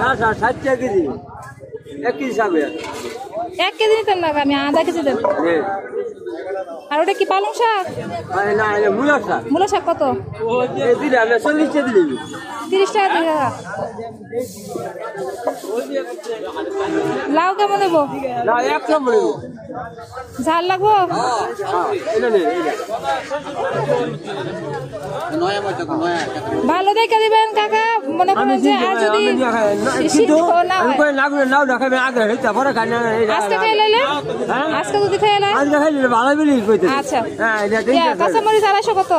আচ্ছা 60 টাকা KG 1 KG যাবে 1 কেজি নিতেন না আমি আধা কেজি দেব আর ওটা কি পালং শাক না এটা মূলা শাক কত এই দিলে আমি 40 টাকা দিলি 30 টাকা দিয়ে লাউ কেমন দেবো না 100 বলে ঝাল লাগবো এটা নে ভালো দেখে দিবেন কাকা মনে করেন যে আর যদি আজকে খাইলে আজকে যদি খাইলে আচ্ছা কাঁচামরিচ 250 কত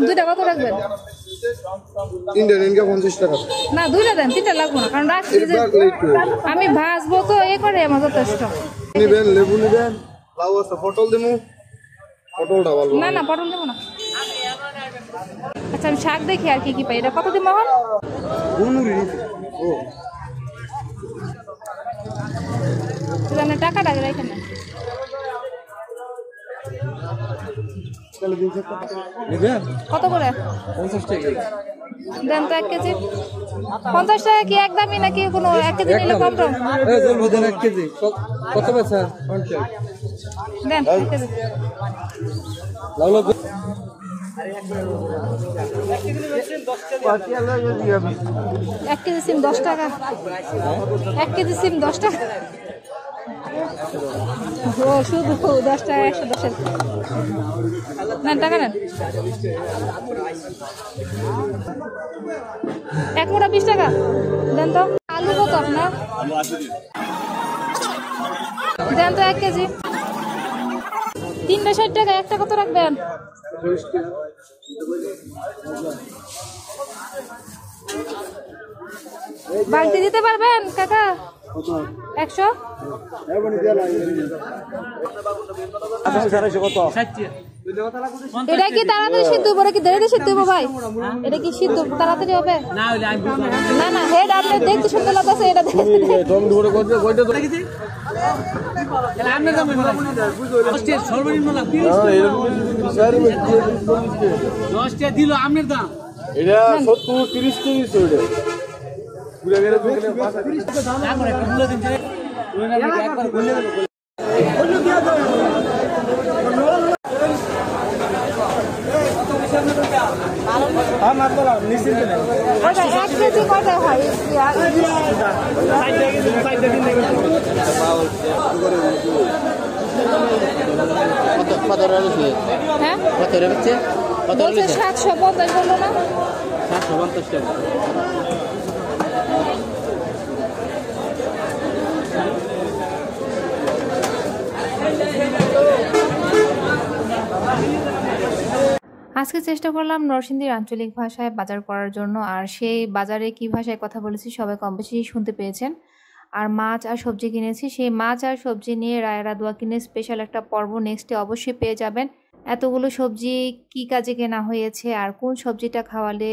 দুইটা কত রাখবেন না দুইটা দেন 3টা লাগবো না কারণ আমি ভাজবো তো এ করে আমার যথেষ্ট লেবু নিবেন লাউ আছে পটল দিমু পটলটা ভালো না না পটল দেবো না আচ্ছা আমি শাক দেখি আর কি পাই এটা কত দিন মহন টাকাটা এখানে কত করে 50 টাকা দেন তো 1 কেজি 50 টাকা কি একদমই নাকি কোনো 1 কেজি নিলে কম টম এই জল ভোজন 1 কেজি কত বেচা 50 দেন 1 কেজি লাউলা 1 কেজি সিম 10 টাকা 1 কেজি সিম 10 টাকা ও শুধু 10 টাকা 110 নেন টাকা নেন 1 মোটা 20 টাকা দেন তো আলু কত আপনার দেন তো 1 কেজি 3টা 60 টাকা একটা কত রাখবেন বালতি দিতে পারবেন কাকা 100 এটা কি তাড়াতাড়ি সিদ্ধ হবে নাকি দেরিতে সিদ্ধ হবে ভাই এটা কি সিদ্ধ তাড়াতাড়ি হবে না না হেড আপনি দেখতে সুন্দর লাগছে এটা দিল আপনার দাম এটা 70 30 30 ওইটা পুরো গেলে কত 750 বললো না 750 টাকা আজকে চেষ্টা করলাম নরসিংদীর আঞ্চলিক ভাষায় বাজার করার জন্য আর সেই বাজারে কি ভাষায় কথা বলেছি সবাই কম বেশি শুনতে পেয়েছেন আর মাছ আর সবজি কিনেছি সেই মাছ আর সবজি নিয়ে রায়রা দোয়া কিনে স্পেশাল একটা পর্ব নেক্সটে অবশ্যই পেয়ে যাবেন এতগুলো সবজি কি কাজে কেনা হয়েছে আর কোন সবজিটা খাওয়ালে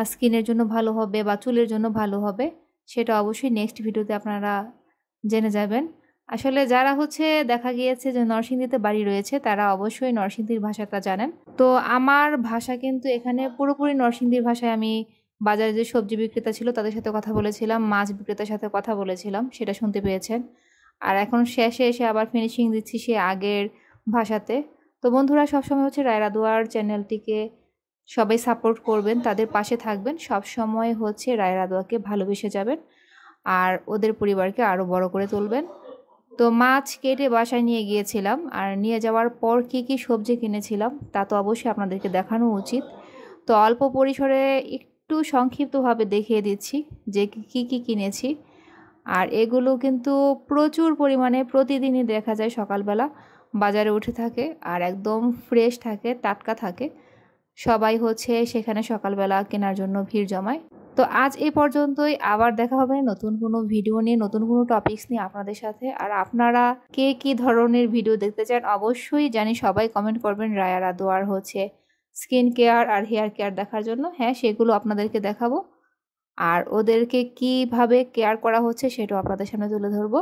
স্কিনের জন্য ভালো হবে বা চুলের জন্য ভালো হবে সেটা অবশ্যই নেক্সট ভিডিওতে আপনারা জেনে যাবেন আসলে যারা দেখা গিয়েছে যে নরসিংদীতে বাড়ি রয়েছে তারা অবশ্যই নরসিংদীর ভাষাটা জানেন তো আমার ভাষা কিন্তু এখানে পুরোপুরি নরসিংদীর ভাষায় আমি বাজারে যে সবজি বিক্রেতা ছিল তাদের সাথে কথা বলেছিলাম মাছ বিক্রেতার সাথে কথা বলেছিলাম সেটা শুনতে পেয়েছেন আর এখন শেষে এসে আবার ফিনিশিং দিচ্ছি সে আগের ভাষাতে তো বন্ধুরা সবসময় রায়রা দোয়ার চ্যানেলটিকে সবাই সাপোর্ট করবেন তাদের পাশে থাকবেন সব সময় রায়রা দোয়াকে ভালোবেসে যাবেন আর ওদের পরিবারকে আরও বড় করে তুলবেন তো মাছ কেটে বাসায় নিয়ে গিয়েছিলাম আর নিয়ে যাওয়ার পর কি কি সবজি কিনেছিলাম তা তো অবশ্যই আপনাদেরকে দেখানো উচিত তো অল্প পরিসরে একটু সংক্ষিপ্তভাবে দেখিয়ে দিচ্ছি যে কি কি কিনেছি আর এগুলো কিন্তু প্রচুর পরিমাণে প্রতিদিনই দেখা যায় সকালবেলা বাজারে উঠে থাকে আর একদম ফ্রেশ থাকে টাটকা থাকে সবাই সেখানে সকালবেলা কেনার জন্য ভিড় জমায় তো আজ এই পর্যন্তই আবার দেখা হবে নতুন কোনো ভিডিও নিয়ে নতুন কোনো টপিকস নিয়ে আপনাদের সাথে আর আপনারা কে কী ধরনের ভিডিও দেখতে চান অবশ্যই জানি সবাই কমেন্ট করবেন রায়রা দোয়ার স্কিন কেয়ার আর হেয়ার কেয়ার দেখার জন্য হ্যাঁ সেগুলো আপনাদেরকে দেখাবো আর ওদেরকে কিভাবে কেয়ার করা হচ্ছে সেটাও আপনাদের সামনে তুলে ধরবো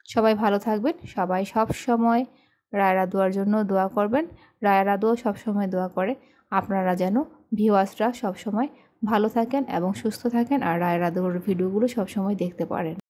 সবাই ভালো থাকবেন, সবাই সব সময় রায়রা দোয়ার জন্য দোয়া করবেন। রায়রা দোয়া সবসময় দোয়া করে আপনারা যেন ভিউয়ার্সরা সবসময় ভালো থাকেন এবং সুস্থ থাকেন আর রায়রা দোয়ার ভিডিওগুলো সবসময় দেখতে পারেন।